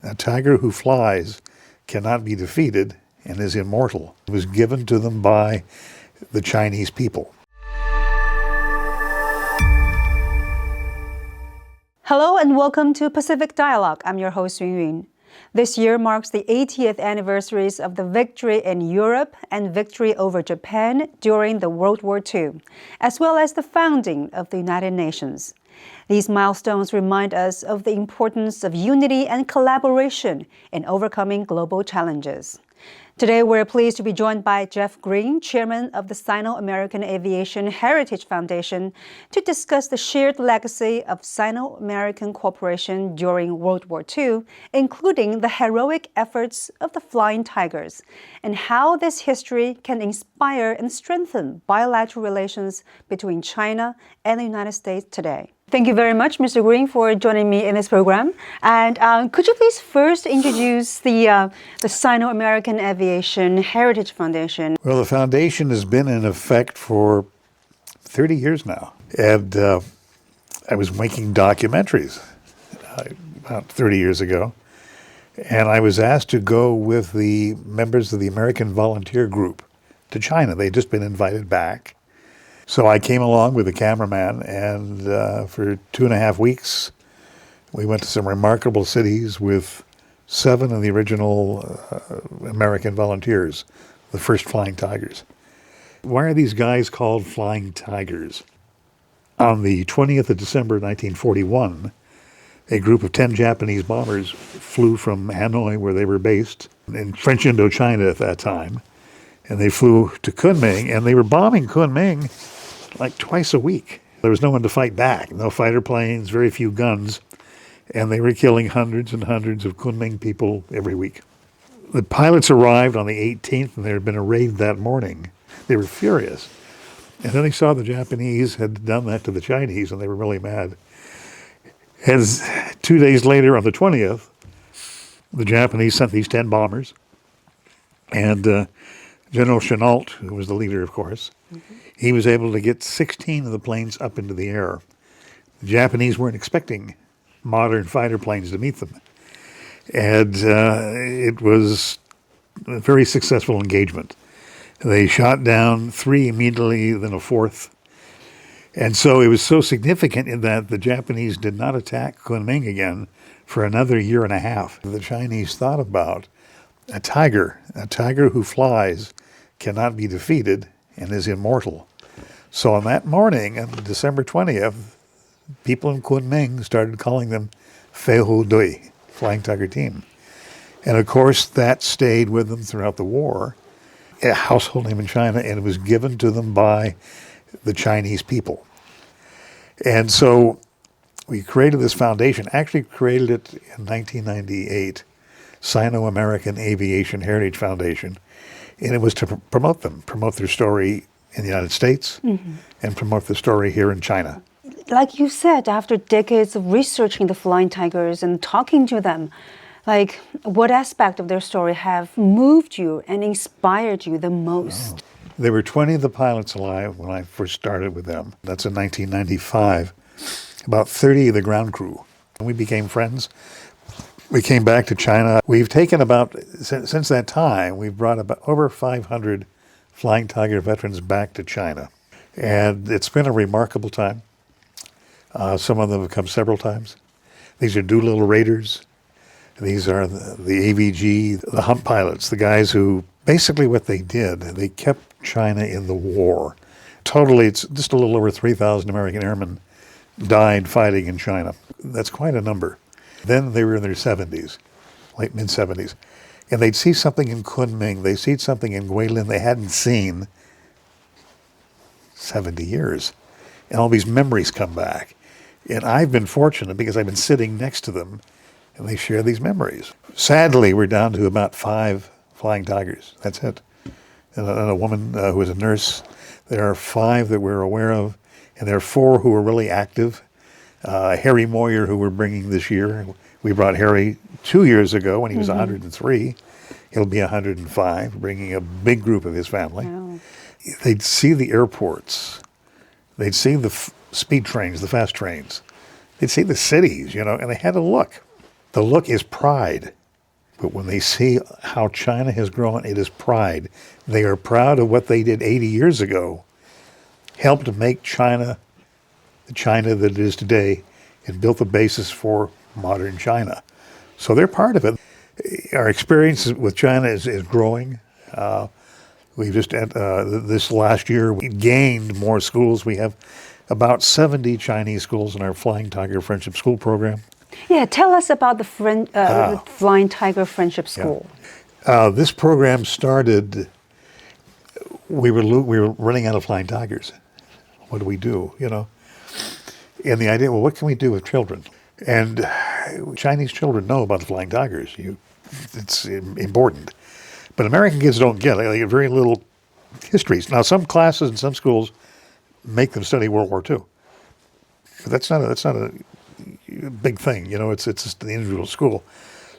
A tiger who flies cannot be defeated and is immortal. It was given to them by the Chinese people. Hello and welcome to Pacific Dialogue. I'm your host, Yunnan. This year marks the 80th anniversaries of the victory in Europe and victory over Japan during the World War II, as well as the founding of the United Nations. These milestones remind us of the importance of unity and collaboration in overcoming global challenges. Today, we're pleased to be joined by Jeffrey Greene, chairman of the Sino-American Aviation Heritage Foundation, to discuss the shared legacy of Sino-American cooperation during World War II, including the heroic efforts of the Flying Tigers, and how this history can inspire and strengthen bilateral relations between China and the United States today. Thank you very much, Mr. Greene, for joining me in this program. And could you please first introduce the Sino-American Aviation Heritage Foundation? Well, the foundation has been in effect for 30 years now. And I was making documentaries about 30 years ago. And I was asked to go with the members of the American Volunteer Group to China. They'd just been invited back. So I came along with a cameraman, and for 2.5 weeks, we went to some remarkable cities with 7 of the original American volunteers, the first Flying Tigers. Why are these guys called Flying Tigers? On the 20th of December 1941, a group of 10 Japanese bombers flew from Hanoi, where they were based, in French Indochina at that time, and they flew to Kunming, and they were bombing Kunming like twice a week. There was no one to fight back, no fighter planes, very few guns, and they were killing hundreds and hundreds of Kunming people every week. The pilots arrived on the 18th, and there had been a raid that morning. They were furious. And then they saw the Japanese had done that to the Chinese, and they were really mad. As 2 days later, on the 20th, the Japanese sent these 10 bombers, and General Chenault, who was the leader, of course, he was able to get 16 of the planes up into the air. The Japanese weren't expecting modern fighter planes to meet them. And it was a very successful engagement. They shot down 3 immediately, then a 4th. And so it was so significant in that the Japanese did not attack Kunming again for another 1.5 years. The Chinese thought about a tiger who flies cannot be defeated and is immortal. So on that morning, on December 20th, people in Kunming started calling them Feihudui, Flying Tiger Team. And of course, that stayed with them throughout the war, a household name in China, and it was given to them by the Chinese people. And so we created this foundation, actually created it in 1998, Sino-American Aviation Heritage Foundation, and it was to promote them, promote their story in the United States, and promote the story here in China. Like you said, after decades of researching the Flying Tigers and talking to them, like what aspect of their story have moved you and inspired you the most? There were 20 of the pilots alive when I first started with them. That's in 1995. About 30 of the ground crew. We became friends. We came back to China. We've taken since that time, we've brought about over 500 Flying Tiger veterans back to China. And it's been a remarkable time. Some of them have come several times. These are Doolittle Raiders. These are the AVG, the hump pilots, the guys who, basically what they did, they kept China in the war. Totally, it's just a little over 3,000 American airmen died fighting in China. That's quite a number. Then they were in their 70s, late mid-70s. And they'd see something in Kunming, they'd see something in Guilin they hadn't seen 70 years. And all these memories come back. And I've been fortunate because I've been sitting next to them and they share these memories. Sadly, we're down to about 5 Flying Tigers. That's it. And a woman who was a nurse. There are 5 that we're aware of, and there are 4 who are really active. Harry Moyer, who we're bringing this year. We brought Harry 2 years ago when he was 103. He'll be 105, bringing a big group of his family. Wow. They'd see the airports. They'd see the speed trains, the fast trains. They'd see the cities, and they had a look. The look is pride. But when they see how China has grown, it is pride. They are proud of what they did 80 years ago, helped to make China the China that it is today, and built the basis for modern China. So they're part of it. Our experience with China is growing. We've just, this last year, we gained more schools. We have about 70 Chinese schools in our Flying Tiger Friendship School program. Yeah, tell us about the Flying Tiger Friendship School. Yeah. This program started, we were running out of flying tigers. What do we do, you know? And the idea, well, what can we do with children? And Chinese children know about the flying tigers. It's important. But American kids don't get it. They get very little histories. Now, some classes in some schools make them study World War II. But that's not a big thing. You know, it's just the individual school.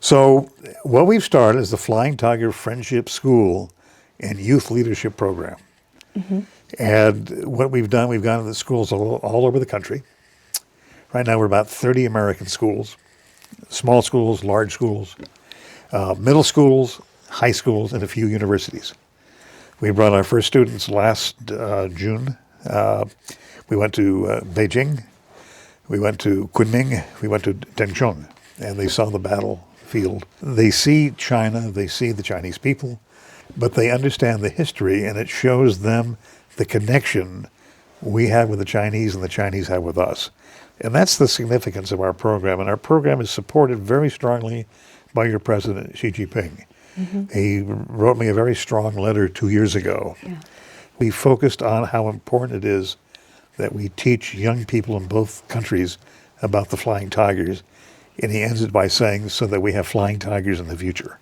So what we've started is the Flying Tiger Friendship School and Youth Leadership Program. Mm-hmm. And what we've done, we've gone to the schools all over the country. Right now we're about 30 American schools, small schools, large schools, middle schools, high schools, and a few universities. We brought our first students last June. We went to Beijing, we went to Kunming, we went to Dengchong, and they saw the battlefield. They see China, they see the Chinese people, but they understand the history, and it shows them the connection we have with the Chinese and the Chinese have with us. And that's the significance of our program. And our program is supported very strongly by your president, Xi Jinping. Mm-hmm. He wrote me a very strong letter 2 years ago. Yeah. We focused on how important it is that we teach young people in both countries about the flying tigers. And he ends it by saying, so that we have flying tigers in the future.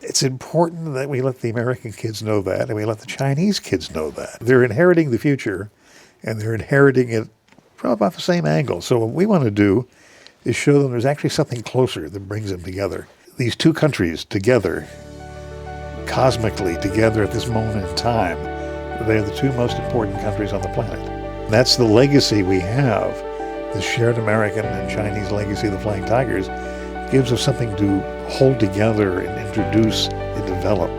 It's important that we let the American kids know that, and we let the Chinese kids know that. They're inheriting the future, and they're inheriting it from about the same angle. So what we want to do is show them there's actually something closer that brings them together. These two countries together, cosmically together at this moment in time, they're the two most important countries on the planet. And that's the legacy we have. The shared American and Chinese legacy of the Flying Tigers gives us something to hold together and introduce and develop.